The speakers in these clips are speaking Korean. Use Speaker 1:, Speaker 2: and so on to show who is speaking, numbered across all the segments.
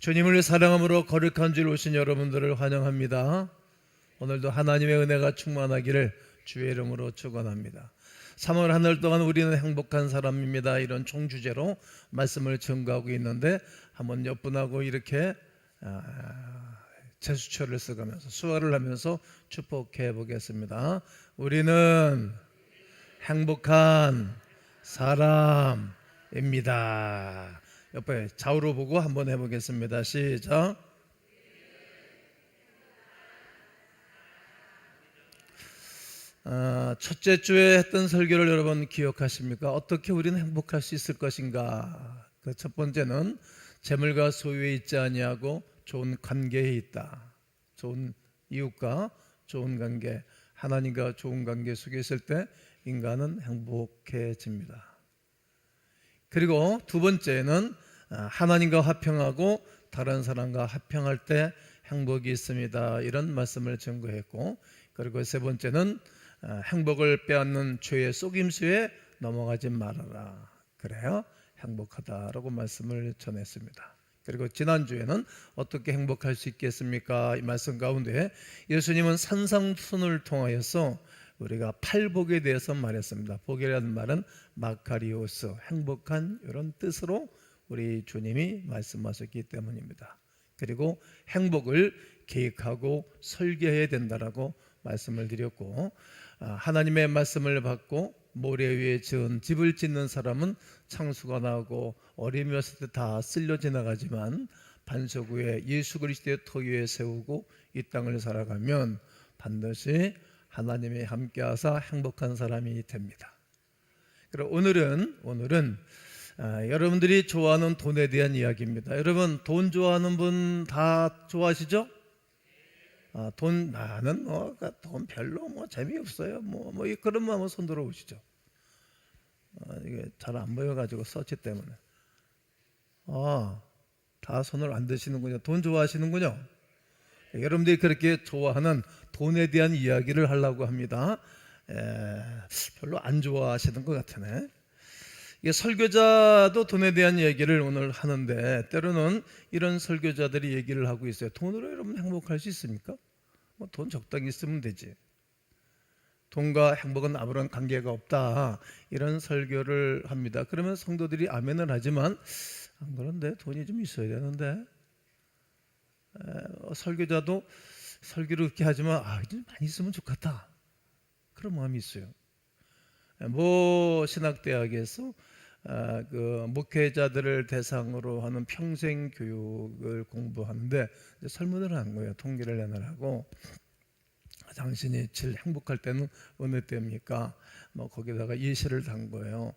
Speaker 1: 주님을 사랑함으로 거룩한 줄 오신 여러분들을 환영합니다. 오늘도 하나님의 은혜가 충만하기를 주의 이름으로 축원합니다. 3월 한 달 동안 우리는 행복한 사람입니다. 이런 총주제로 말씀을 전가하고 있는데 한번 몇 분하고 이렇게 제수처를 써가면서 수화를 하면서 축복해 보겠습니다. 우리는 행복한 사람입니다. 옆에 좌우로 보고 한번 해보겠습니다. 시작. 첫째 주에 했던 설교를 여러분 기억하십니까? 어떻게 우리는 행복할 수 있을 것인가? 그 첫 번째는 재물과 소유에 있지 아니하고 좋은 관계에 있다. 좋은 이웃과 좋은 관계, 하나님과 좋은 관계 속에 있을 때 인간은 행복해집니다. 그리고 두 번째는 하나님과 화평하고 다른 사람과 화평할 때 행복이 있습니다. 이런 말씀을 증거했고, 그리고 세 번째는 행복을 빼앗는 죄의 속임수에 넘어가지 말아라. 그래야 행복하다라고 말씀을 전했습니다. 그리고 지난주에는 어떻게 행복할 수 있겠습니까? 이 말씀 가운데 예수님은 산상순을 통하여서 우리가 팔복에 대해서 말했습니다. 복이라는 말은 마카리오스, 행복한 이런 뜻으로 우리 주님이 말씀하셨기 때문입니다. 그리고 행복을 계획하고 설계해야 된다라고 말씀을 드렸고, 하나님의 말씀을 받고 모래 위에 지은 집을 짓는 사람은 창수가 나고 어림이 왔을 때 다 쓸려 지나가지만 반석 위에 예수 그리스도의 터 위에 세우고 이 땅을 살아가면 반드시 하나님이 함께하사 행복한 사람이 됩니다. 그리고 오늘은 여러분들이 좋아하는 돈에 대한 이야기입니다. 여러분 돈 좋아하는 분 다 좋아하시죠? 돈 나는 돈 별로 재미없어요. 그런 마음으로 손 들어오시죠. 이게 잘 안 보여가지고 서치 때문에. 다 손을 안 드시는군요. 돈 좋아하시는군요. 여러분들이 그렇게 좋아하는 돈에 대한 이야기를 하려고 합니다. 별로 안 좋아하시는 것 같으네. 설교자도 돈에 대한 얘기를 오늘 하는데 때로는 이런 설교자들이 얘기를 하고 있어요. 돈으로 여러분 행복할 수 있습니까? 돈 적당히 쓰면 되지. 돈과 행복은 아무런 관계가 없다. 이런 설교를 합니다. 그러면 성도들이 아멘을 하지만 안 그런데 돈이 좀 있어야 되는데 설교자도 설교를 그렇게 하지만 좀 많이 있으면 좋겠다. 그런 마음이 있어요. 신학대학에서 그 목회자들을 대상으로 하는 평생 교육을 공부하는데 설문을 한 거예요. 통계를 내놓으라고. 당신이 제일 행복할 때는 어느 때입니까? 거기다가 예시를 단 거예요.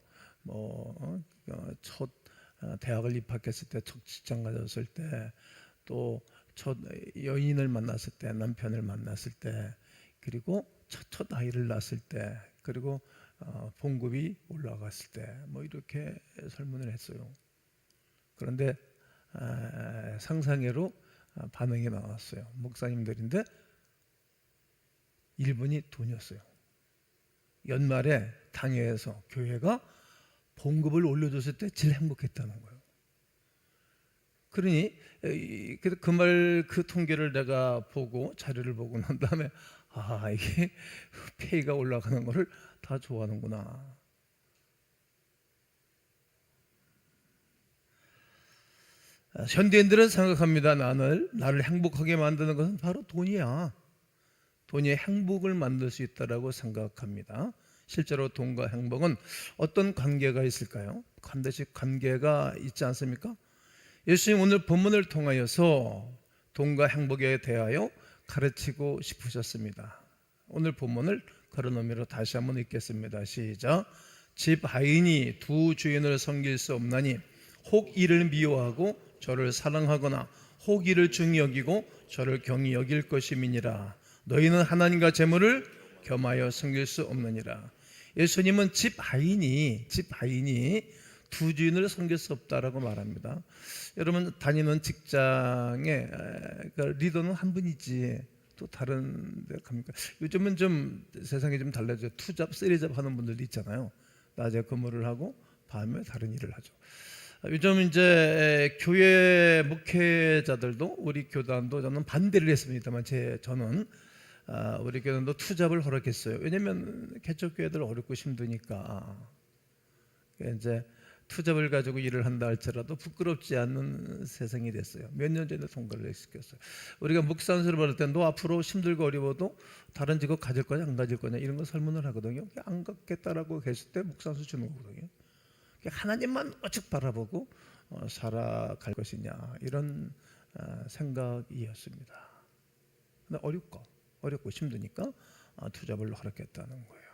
Speaker 1: 첫 대학을 입학했을 때, 첫 직장 가졌을 때, 또 첫 여인을 만났을 때, 남편을 만났을 때, 그리고 첫 아이를 낳았을 때, 그리고 봉급이 올라갔을 때, 이렇게 설문을 했어요. 그런데 상상외로 반응이 나왔어요. 목사님들인데 1번이 돈이었어요. 연말에 당회에서 교회가 봉급을 올려줬을 때 제일 행복했다는 거예요. 그러니 그 통계를 내가 보고 자료를 보고 난 다음에 이게 페이가 올라가는 거를 다 좋아하는구나. 현대인들은 생각합니다. 나를 행복하게 만드는 것은 바로 돈이야. 돈이 행복을 만들 수 있다라고 생각합니다. 실제로 돈과 행복은 어떤 관계가 있을까요? 반드시 관계가 있지 않습니까? 예수님 오늘 본문을 통하여서 돈과 행복에 대하여 가르치고 싶으셨습니다. 오늘 본문을 그런 의미로 다시 한번 읽겠습니다. 시작. 집 하인이 두 주인을 섬길 수 없나니 혹 이를 미워하고 저를 사랑하거나 혹 이를 중히 여기고 저를 경히 여길 것임이니라. 너희는 하나님과 재물을 겸하여 섬길 수 없느니라. 예수님은 집 하인이 두 주인을 섬길 수 없다라고 말합니다. 여러분 다니는 직장에 리더는 한 분이지 또 다른 데 갑니까? 요즘은 좀 세상이 좀 달라져요. 투잡, 쓰리잡 하는 분들도 있잖아요. 낮에 근무를 하고 밤에 다른 일을 하죠. 요즘 이제 교회 목회자들도 우리 교단도 저는 반대를 했습니다만 저는 우리 교단도 투잡을 허락했어요. 왜냐하면 개척교회들 어렵고 힘드니까 이제 투잡을 가지고 일을 한다 할지라도 부끄럽지 않는 세상이 됐어요. 몇 년 전에 통과를 시켰어요. 우리가 목사안수를 받을 때 너 앞으로 힘들고 어려워도 다른 직업 가질 거냐 안 가질 거냐 이런 거 설문을 하거든요. 안 갖겠다라고 했을 때 목사안수 주는 거거든요. 하나님만 오직 바라보고 살아갈 것이냐 이런 생각이었습니다. 근데 어렵고 힘드니까 투잡을 허락했다는 거예요.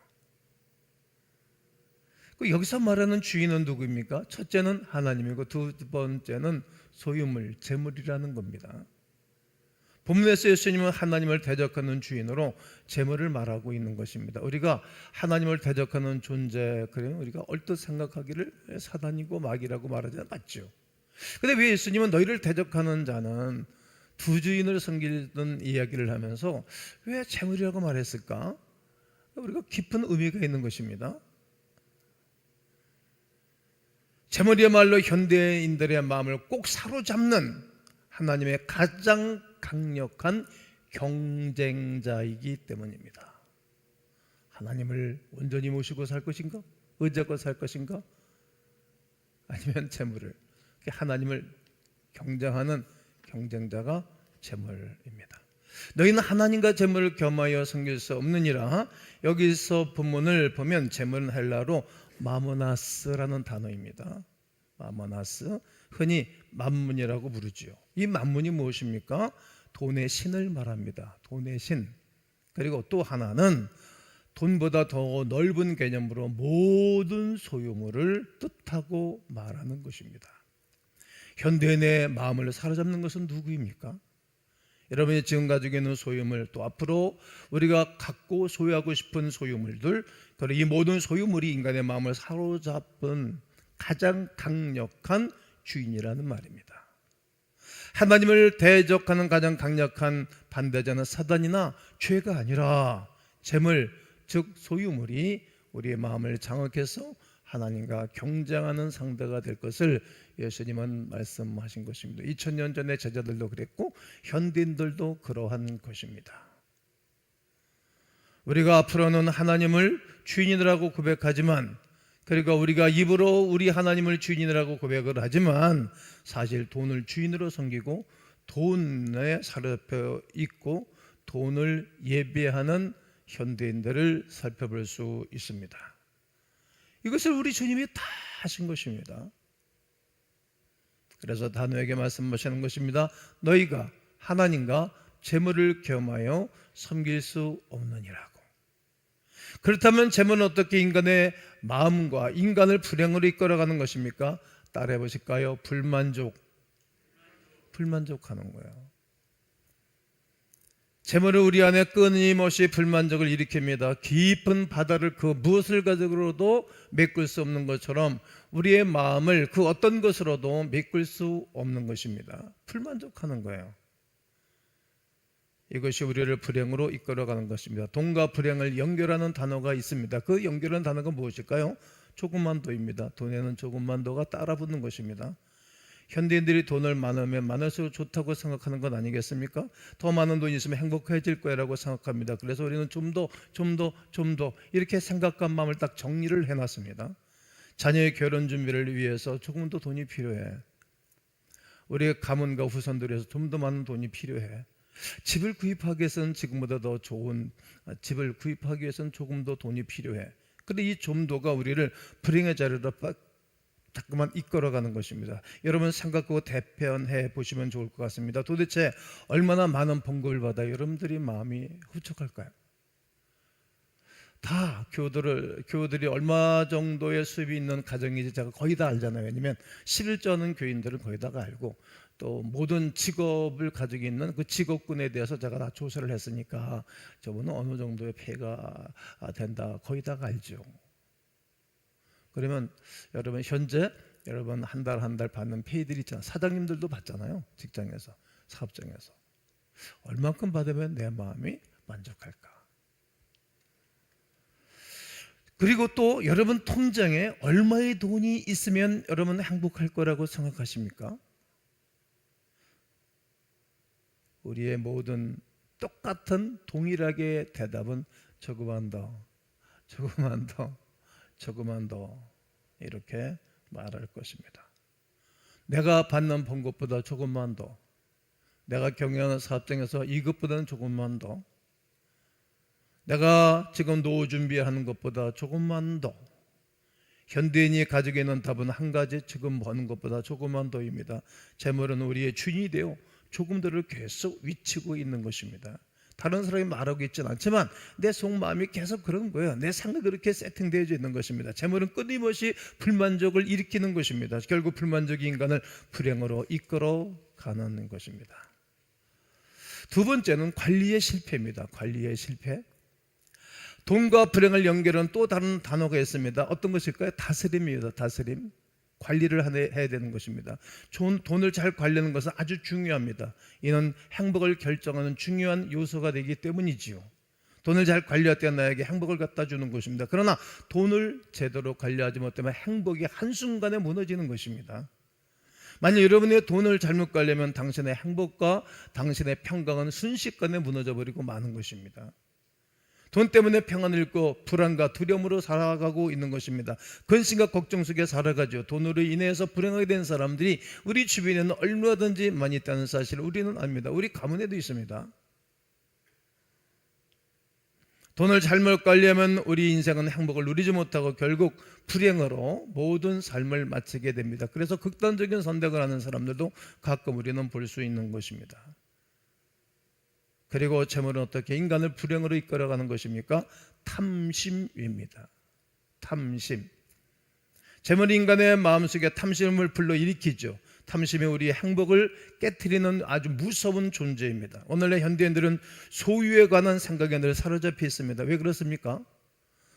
Speaker 1: 여기서 말하는 주인은 누구입니까? 첫째는 하나님이고 두 번째는 소유물, 재물이라는 겁니다. 본문에서 예수님은 하나님을 대적하는 주인으로 재물을 말하고 있는 것입니다. 우리가 하나님을 대적하는 존재, 그러면 우리가 얼뜻 생각하기를 사단이고 마귀라고 말하지 맞죠. 그런데 왜 예수님은 너희를 대적하는 자는 두 주인을 섬기는 이야기를 하면서 왜 재물이라고 말했을까? 우리가 깊은 의미가 있는 것입니다. 재물이야말로 현대인들의 마음을 꼭 사로잡는 하나님의 가장 강력한 경쟁자이기 때문입니다. 하나님을 온전히 모시고 살 것인가? 의지하고 살 것인가? 아니면 재물을? 하나님을 경쟁하는 경쟁자가 재물입니다. 너희는 하나님과 재물을 겸하여 섬길 수 없느니라. 여기서 본문을 보면 재물은 헬라로 마모나스라는 단어입니다. 마모나스, 흔히 만문이라고 부르지요. 이 만문이 무엇입니까? 돈의 신을 말합니다. 돈의 신. 그리고 또 하나는 돈보다 더 넓은 개념으로 모든 소유물을 뜻하고 말하는 것입니다. 현대인의 마음을 사로잡는 것은 누구입니까? 여러분이 지금 가지고 있는 소유물, 또 앞으로 우리가 갖고 소유하고 싶은 소유물들, 그리고 이 모든 소유물이 인간의 마음을 사로잡은 가장 강력한 주인이라는 말입니다. 하나님을 대적하는 가장 강력한 반대자는 사단이나 죄가 아니라 재물, 즉 소유물이 우리의 마음을 장악해서 하나님과 경쟁하는 상대가 될 것을 예수님은 말씀하신 것입니다. 2000년 전에 제자들도 그랬고 현대인들도 그러한 것입니다. 우리가 앞으로는 하나님을 주인이라고 고백하지만, 그리고 우리가 입으로 우리 하나님을 주인이라고 고백을 하지만 사실 돈을 주인으로 섬기고 돈에 사로잡혀 있고 돈을 예배하는 현대인들을 살펴볼 수 있습니다. 이것을 우리 주님이 다 하신 것입니다. 그래서 다노에게 말씀하시는 것입니다. 너희가 하나님과 재물을 겸하여 섬길 수 없느니라고. 그렇다면 재물은 어떻게 인간의 마음과 인간을 불행으로 이끌어가는 것입니까? 따라해 보실까요? 불만족하는 거예요. 재물은 우리 안에 끊임없이 불만족을 일으킵니다. 깊은 바다를 그 무엇을 가지고도 메꿀 수 없는 것처럼 우리의 마음을 그 어떤 것으로도 메꿀 수 없는 것입니다. 불만족하는 거예요. 이것이 우리를 불행으로 이끌어가는 것입니다. 돈과 불행을 연결하는 단어가 있습니다. 그 연결하는 단어가 무엇일까요? 조금만도입니다. 돈에는 조금만도가 따라붙는 것입니다. 현대인들이 돈을 많으면 많을수록 좋다고 생각하는 건 아니겠습니까? 더 많은 돈이 있으면 행복해질 거라고 생각합니다. 그래서 우리는 좀 더 이렇게 생각과 마음을 딱 정리를 해놨습니다. 자녀의 결혼 준비를 위해서 조금 더 돈이 필요해. 우리의 가문과 후손들을 위해서 좀 더 많은 돈이 필요해. 집을 구입하기 위해서는 지금보다 더 좋은 집을 구입하기 위해서는 조금 더 돈이 필요해. 그런데 이 좀 더가 우리를 불행의 자리로 자꾸만 이끌어가는 것입니다. 여러분 생각하고 대변해 보시면 좋을 것 같습니다. 도대체 얼마나 많은 봉급을 받아 여러분들이 마음이 흡족할까요? 다 교우들이 얼마 정도의 수입이 있는 가정인지 제가 거의 다 알잖아요. 왜냐하면 11조는 교인들은 거의 다가 알고, 또 모든 직업을 가지고 있는 그 직업군에 대해서 제가 다 조사를 했으니까 저분은 어느 정도의 폐가 된다 거의 다가 알죠. 그러면 여러분 현재 여러분 한 달 받는 페이들이 있잖아요. 사장님들도 받잖아요. 직장에서, 사업장에서. 얼만큼 받으면 내 마음이 만족할까? 그리고 또 여러분 통장에 얼마의 돈이 있으면 여러분 행복할 거라고 생각하십니까? 우리의 모든 똑같은 동일하게 대답은 조금만 더, 조금만 더, 조금만 더 이렇게 말할 것입니다. 내가 받는 번 것보다 조금만 더, 내가 경영하는 사업장에서 이것보다는 조금만 더, 내가 지금 노후 준비하는 것보다 조금만 더. 현대인이 가지고 있는 답은 한 가지, 지금 버는 것보다 조금만 더입니다. 재물은 우리의 주인이 되어 조금들을 계속 위치고 있는 것입니다. 다른 사람이 말하고 있지는 않지만 내 속마음이 계속 그런 거예요. 내 생각이 그렇게 세팅되어 있는 것입니다. 재물은 끊임없이 불만족을 일으키는 것입니다. 결국 불만족이 인간을 불행으로 이끌어가는 것입니다. 두 번째는 관리의 실패입니다. 관리의 실패. 돈과 불행을 연결하는 또 다른 단어가 있습니다. 어떤 것일까요? 다스림입니다. 다스림. 관리를 해야 되는 것입니다. 좋은 돈을 잘 관리하는 것은 아주 중요합니다. 이는 행복을 결정하는 중요한 요소가 되기 때문이지요. 돈을 잘 관리할 때 나에게 행복을 갖다 주는 것입니다. 그러나 돈을 제대로 관리하지 못하면 행복이 한순간에 무너지는 것입니다. 만약 여러분의 돈을 잘못 관리하면 당신의 행복과 당신의 평강은 순식간에 무너져 버리고 마는 것입니다. 돈 때문에 평안을 잃고 불안과 두려움으로 살아가고 있는 것입니다. 근심과 걱정 속에 살아가죠. 돈으로 인해서 불행하게 된 사람들이 우리 주변에는 얼마든지 많이 있다는 사실을 우리는 압니다. 우리 가문에도 있습니다. 돈을 잘못 관리하면 우리 인생은 행복을 누리지 못하고 결국 불행으로 모든 삶을 마치게 됩니다. 그래서 극단적인 선택을 하는 사람들도 가끔 우리는 볼 수 있는 것입니다. 그리고 재물은 어떻게 인간을 불행으로 이끌어가는 것입니까? 탐심입니다. 탐심. 재물이 인간의 마음속에 탐심을 불러일으키죠. 탐심이 우리의 행복을 깨트리는 아주 무서운 존재입니다. 오늘날 현대인들은 소유에 관한 생각에 늘 사로잡혀 있습니다. 왜 그렇습니까?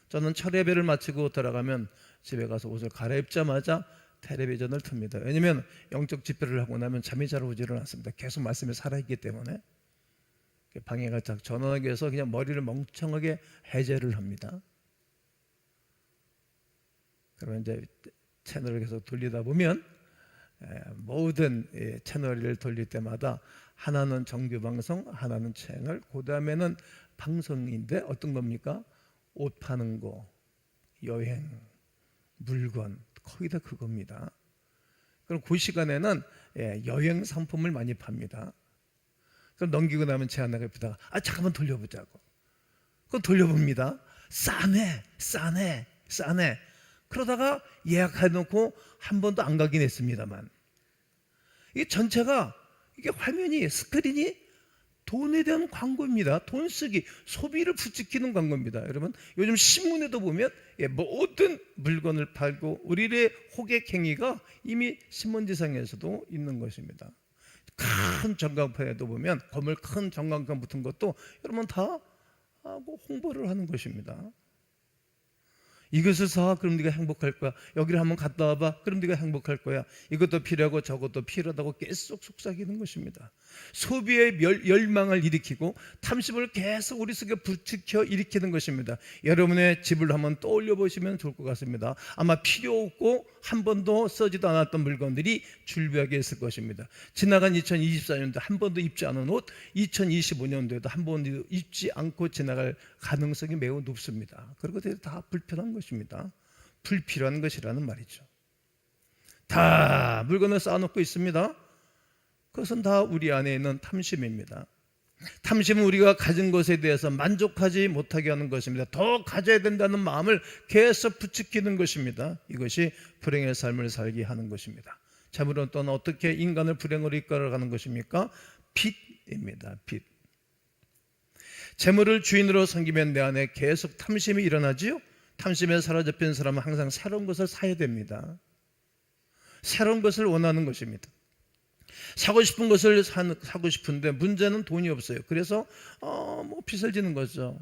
Speaker 1: 저는 첫 예배를 마치고 돌아가면 집에 가서 옷을 갈아입자마자 텔레비전을 틉니다. 왜냐하면 영적 집회를 하고 나면 잠이 잘 오지를 않습니다. 계속 말씀에 살아있기 때문에. 방해가 딱 전원하기 위해서 그냥 머리를 멍청하게 해제를 합니다. 그러면 이제 채널을 계속 돌리다 보면 모든 채널을 돌릴 때마다 하나는 정규 방송, 하나는 채널, 그 다음에는 방송인데 어떤 겁니까? 옷 파는 거, 여행, 물건, 거의 다 그겁니다. 그럼 그 시간에는 여행 상품을 많이 팝니다. 그럼 넘기고 나면 제 하나가 옆에다가 잠깐만 돌려보자고. 그럼 돌려봅니다. 싸네. 그러다가 예약해놓고 한 번도 안 가긴 했습니다만 이게 전체가 이게 화면이 스크린이 돈에 대한 광고입니다. 돈 쓰기, 소비를 부추기는 광고입니다. 여러분 요즘 신문에도 보면 모든 물건을 팔고 우리의 호객행위가 이미 신문지상에서도 있는 것입니다. 큰 전광판에도 보면 건물 큰 전광판 붙은 것도 여러분 다 하고 홍보를 하는 것입니다. 이것을 사, 그럼 네가 행복할 거야. 여기를 한번 갔다 와봐, 그럼 네가 행복할 거야. 이것도 필요하고 저것도 필요하다고 계속 속삭이는 것입니다. 소비의 열망을 일으키고 탐심을 계속 우리 속에 부추겨 일으키는 것입니다. 여러분의 집을 한번 떠올려 보시면 좋을 것 같습니다. 아마 필요 없고 한 번도 쓰지도 않았던 물건들이 줄비하게 있을 것입니다. 지나간 2024년도 한 번도 입지 않은 옷 2025년도에도 한 번도 입지 않고 지나갈 가능성이 매우 높습니다. 그리고 다 불편한 것입니다. 불필요한 것이라는 말이죠. 다 물건을 쌓아놓고 있습니다. 그것은 다 우리 안에 있는 탐심입니다. 탐심은 우리가 가진 것에 대해서 만족하지 못하게 하는 것입니다. 더 가져야 된다는 마음을 계속 부추기는 것입니다. 이것이 불행의 삶을 살게 하는 것입니다. 재물은 또한 어떻게 인간을 불행으로 이끌어가는 것입니까? 빚입니다. 빚. 재물을 주인으로 섬기면 내 안에 계속 탐심이 일어나지요. 탐심에 사로잡힌 사람은 항상 새로운 것을 사야 됩니다. 새로운 것을 원하는 것입니다. 사고 싶은 것을 사고 싶은데 문제는 돈이 없어요. 그래서 빚을 지는 거죠.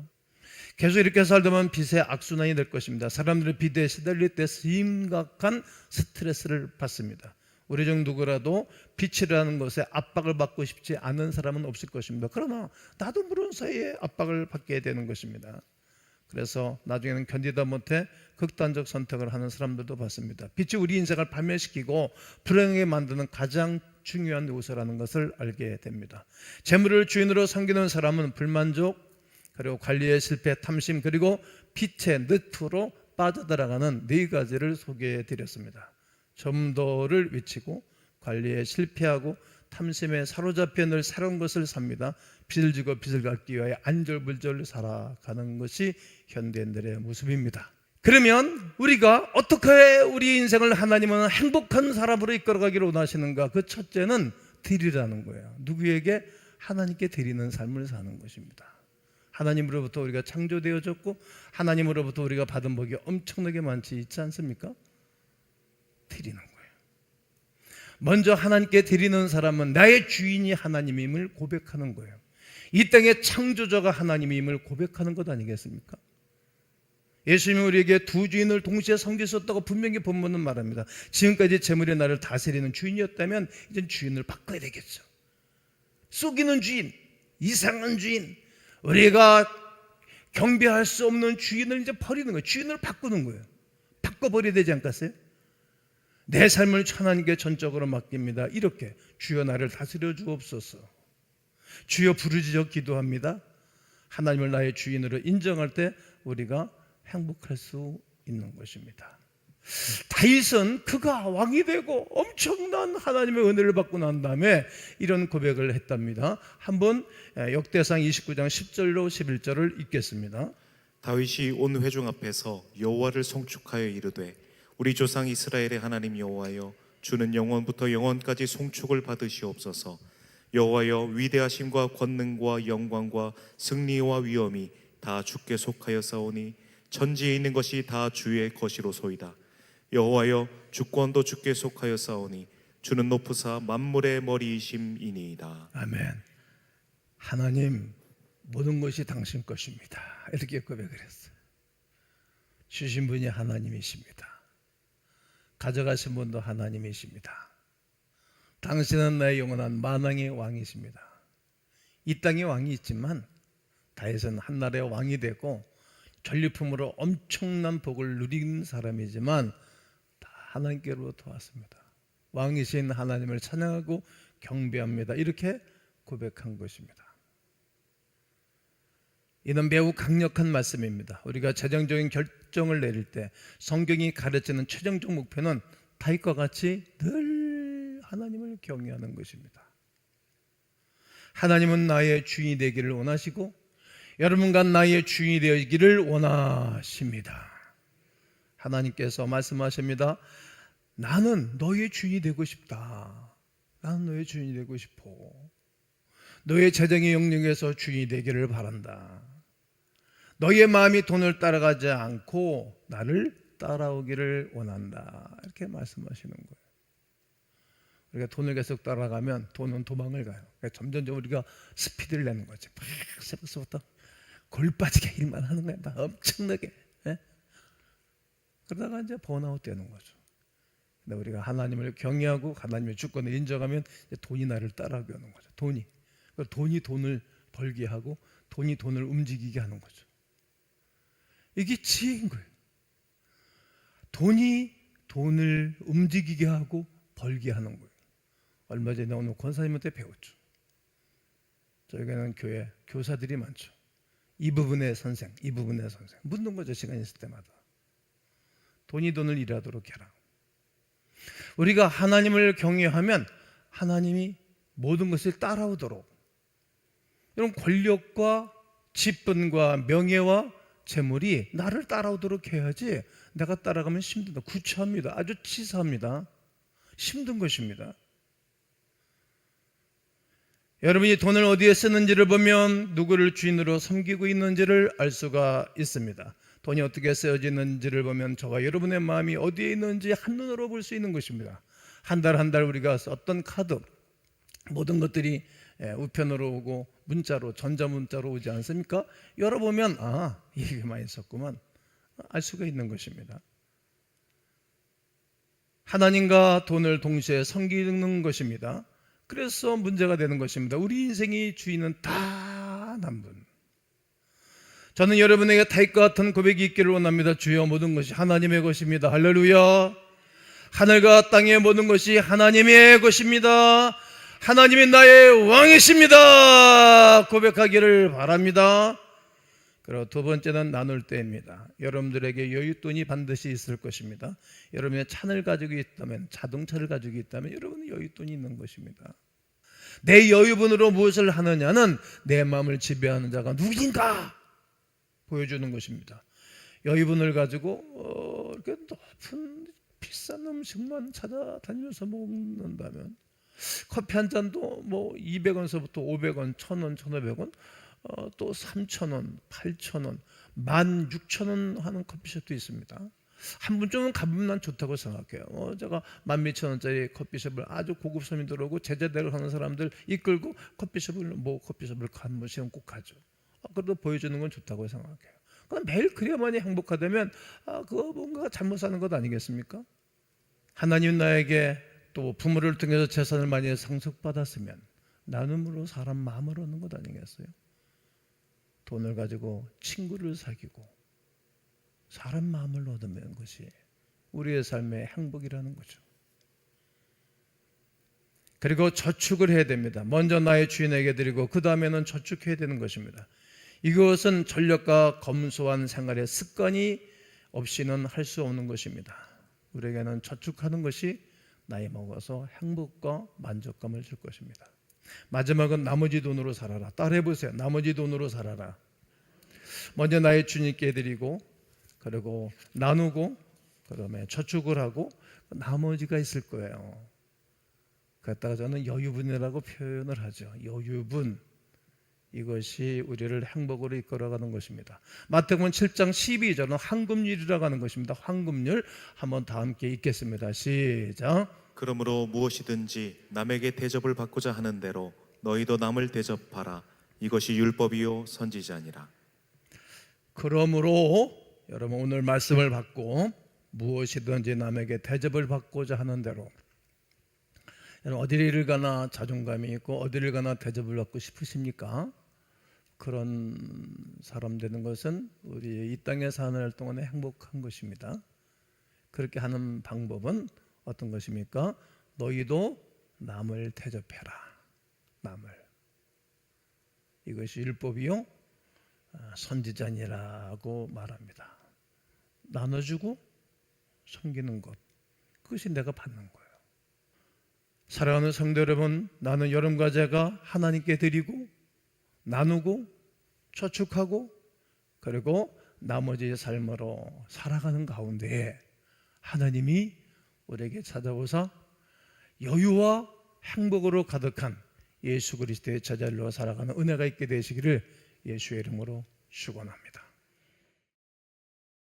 Speaker 1: 계속 이렇게 살다 보면 빚의 악순환이 될 것입니다. 사람들은 빚에 시달릴 때 심각한 스트레스를 받습니다. 우리 중 누구라도 빚이라는 것에 압박을 받고 싶지 않은 사람은 없을 것입니다. 그러나 나도 모르는 사이에 압박을 받게 되는 것입니다. 그래서 나중에는 견디다 못해 극단적 선택을 하는 사람들도 봤습니다. 빛이 우리 인생을 파멸시키고 불행하게 만드는 가장 중요한 요소라는 것을 알게 됩니다. 재물을 주인으로 섬기는 사람은 불만족, 그리고 관리의 실패, 탐심, 그리고 빛의 늪으로 빠져들어가는 네 가지를 소개해 드렸습니다. 점도를 외치고 관리에 실패하고 탐심에 사로잡혀 늘 새로운 것을 삽니다. 빚을 지고 빚을 갚기 위하여 안절부절 살아가는 것이 현대인들의 모습입니다. 그러면 우리가 어떻게 우리 인생을 하나님은 행복한 사람으로 이끌어가기를 원하시는가? 그 첫째는 드리라는 거예요. 누구에게? 하나님께 드리는 삶을 사는 것입니다. 하나님으로부터 우리가 창조되어졌고 하나님으로부터 우리가 받은 복이 엄청나게 많지 있지 않습니까? 드리는 거예요. 먼저 하나님께 드리는 사람은 나의 주인이 하나님임을 고백하는 거예요. 이 땅의 창조자가 하나님임을 고백하는 것 아니겠습니까? 예수님이 우리에게 두 주인을 동시에 섬길 수 없다고 분명히 본문은 말합니다. 지금까지 재물의 나를 다스리는 주인이었다면 이젠 주인을 바꿔야 되겠죠. 속이는 주인, 이상한 주인, 우리가 경배할 수 없는 주인을 이제 버리는 거예요. 주인을 바꾸는 거예요. 바꿔버려야 되지 않겠어요? 내 삶을 하나님께 전적으로 맡깁니다. 이렇게 주여 나를 다스려 주옵소서. 주여 부르짖어 기도합니다. 하나님을 나의 주인으로 인정할 때 우리가 행복할 수 있는 것입니다. 다윗은 그가 왕이 되고 엄청난 하나님의 은혜를 받고 난 다음에 이런 고백을 했답니다. 한번 역대상 29장 10절로 11절을 읽겠습니다.
Speaker 2: 다윗이 온 회중 앞에서 여호와를 송축하여 이르되 우리 조상 이스라엘의 하나님 여호와여, 주는 영원부터 영원까지 송축을 받으시옵소서. 여호와여, 위대하심과 권능과 영광과 승리와 위엄이 다 주께 속하여 싸우니 천지에 있는 것이 다 주의 것이로소이다. 여호와여, 주권도 주께 속하여 싸우니 주는 높으사 만물의 머리이심이니이다.
Speaker 1: 아멘. 하나님, 모든 것이 당신 것입니다. 이렇게 고백을 했어요. 주신 분이 하나님이십니다. 가져가신 분도 하나님이십니다. 당신은 나의 영원한 만왕의 왕이십니다. 이 땅에 왕이 있지만 다윗은 한나라의 왕이 되고 전리품으로 엄청난 복을 누린 사람이지만 다 하나님께로부터 왔습니다. 왕이신 하나님을 찬양하고 경배합니다. 이렇게 고백한 것입니다. 이는 매우 강력한 말씀입니다. 우리가 재정적인 결정을 내릴 때 성경이 가르치는 최종적 목표는 다윗과 같이 늘 하나님을 경외하는 것입니다. 하나님은 나의 주인이 되기를 원하시고 여러분과 나의 주인이 되기를 원하십니다. 하나님께서 말씀하십니다. 나는 너의 주인이 되고 싶다. 나는 너의 주인이 되고 싶어. 너의 재정의 영역에서 주인이 되기를 바란다. 너의 마음이 돈을 따라가지 않고 나를 따라오기를 원한다. 이렇게 말씀하시는 거예요. 우리가 돈을 계속 따라가면 돈은 도망을 가요. 그러니까 점점 우리가 스피드를 내는 거죠. 막 새벽부터 골 빠지게 일만 하는 거야. 막 엄청나게. 예? 그러다가 이제 번아웃 되는 거죠. 근데 우리가 하나님을 경외하고 하나님의 주권을 인정하면 이제 돈이 나를 따라오게 하는 거죠. 돈이 돈을 벌게 하고 돈이 돈을 움직이게 하는 거죠. 이게 지혜인 거예요. 돈이 돈을 움직이게 하고 벌게 하는 거예요. 얼마 전에 오늘 권사님한테 배웠죠. 저희가는 교회 교사들이 많죠. 이 부분의 선생 묻는 거죠. 시간 있을 때마다. 돈이 돈을 일하도록 해라. 우리가 하나님을 경외하면 하나님이 모든 것을 따라오도록, 이런 권력과 직분과 명예와 재물이 나를 따라오도록 해야지 내가 따라가면 힘들다. 구차합니다. 아주 치사합니다. 힘든 것입니다. 여러분이 돈을 어디에 쓰는지를 보면 누구를 주인으로 섬기고 있는지를 알 수가 있습니다. 돈이 어떻게 쓰여지는지를 보면 저와 여러분의 마음이 어디에 있는지 한눈으로 볼 수 있는 것입니다. 한 달 한 달 우리가 썼던 카드, 모든 것들이 우편으로 오고 문자로, 전자문자로 오지 않습니까? 열어보면 이게 많이 썼구만 알 수가 있는 것입니다. 하나님과 돈을 동시에 섬기는 것입니다. 그래서 문제가 되는 것입니다. 우리 인생의 주인은 단 한 분, 저는 여러분에게 다윗과 같은 고백이 있기를 원합니다. 주여, 모든 것이 하나님의 것입니다. 할렐루야. 하늘과 땅의 모든 것이 하나님의 것입니다. 하나님이 나의 왕이십니다. 고백하기를 바랍니다. 그리고 두 번째는 나눌 때입니다. 여러분들에게 여윳돈이 반드시 있을 것입니다. 여러분의 차를 가지고 있다면, 자동차를 가지고 있다면 여러분은 여윳돈이 있는 것입니다. 내 여유분으로 무엇을 하느냐는 내 마음을 지배하는 자가 누구인가 보여주는 것입니다. 여유분을 가지고 이렇게 높은 비싼 음식만 찾아다니면서 먹는다면, 커피 한 잔도 뭐 200원서부터 500원, 1000원, 1500원, 또 3000원, 8000원, 16,000원 하는 커피숍도 있습니다. 한 분쯤은 가보면 난 좋다고 생각해요. 제가 12,000원짜리 커피숍을 아주 고급 손님들 오고 제자대를 하는 사람들 이끌고 커피숍을 한 번씩은 꼭 가죠. 그래도 보여주는 건 좋다고 생각해요. 매일 그래야만이 행복하다면 그거 뭔가 잘못 사는 것 아니겠습니까? 하나님 나에게 또 부모를 통해서 재산을 많이 상속받았으면 나눔으로 사람 마음을 얻는 것 아니겠어요? 돈을 가지고 친구를 사귀고 사람 마음을 얻으면 것이 우리의 삶의 행복이라는 거죠. 그리고 저축을 해야 됩니다. 먼저 나의 주인에게 드리고 그 다음에는 저축해야 되는 것입니다. 이것은 전력과 검소한 생활의 습관이 없이는 할 수 없는 것입니다. 우리에게는 저축하는 것이 나이 먹어서 행복과 만족감을 줄 것입니다. 마지막은 나머지 돈으로 살아라. 따라해보세요. 나머지 돈으로 살아라. 먼저 나의 주님께 드리고, 그리고 나누고, 그다음에 저축을 하고, 나머지가 있을 거예요. 그랬다가 저는 여유분이라고 표현을 하죠. 여유분. 이것이 우리를 행복으로 이끌어가는 것입니다. 마태복음 7장 12절은 황금률이라고 하는 것입니다. 황금률 한번 다 함께 읽겠습니다. 시작.
Speaker 2: 그러므로 무엇이든지 남에게 대접을 받고자 하는 대로 너희도 남을 대접하라. 이것이 율법이요 선지자니라.
Speaker 1: 그러므로 여러분 오늘 말씀을 받고 무엇이든지 남에게 대접을 받고자 하는 대로, 여러분 어디를 가나 자존감이 있고 어디를 가나 대접을 받고 싶으십니까? 그런 사람 되는 것은 우리 이 땅에 사는 동안에 행복한 것입니다. 그렇게 하는 방법은 어떤 것입니까? 너희도 남을 대접해라. 남을. 이것이 율법이요 선지자니라고 말합니다. 나눠주고 섬기는 것, 그것이 내가 받는 거예요. 사랑하는 성도 여러분, 나는 여러분과 제가 하나님께 드리고 나누고 저축하고 그리고 나머지 삶으로 살아가는 가운데 하나님이 우리에게 찾아오사 여유와 행복으로 가득한 예수 그리스도의 제자로 살아가는 은혜가 있게 되시기를 예수의 이름으로 축원합니다.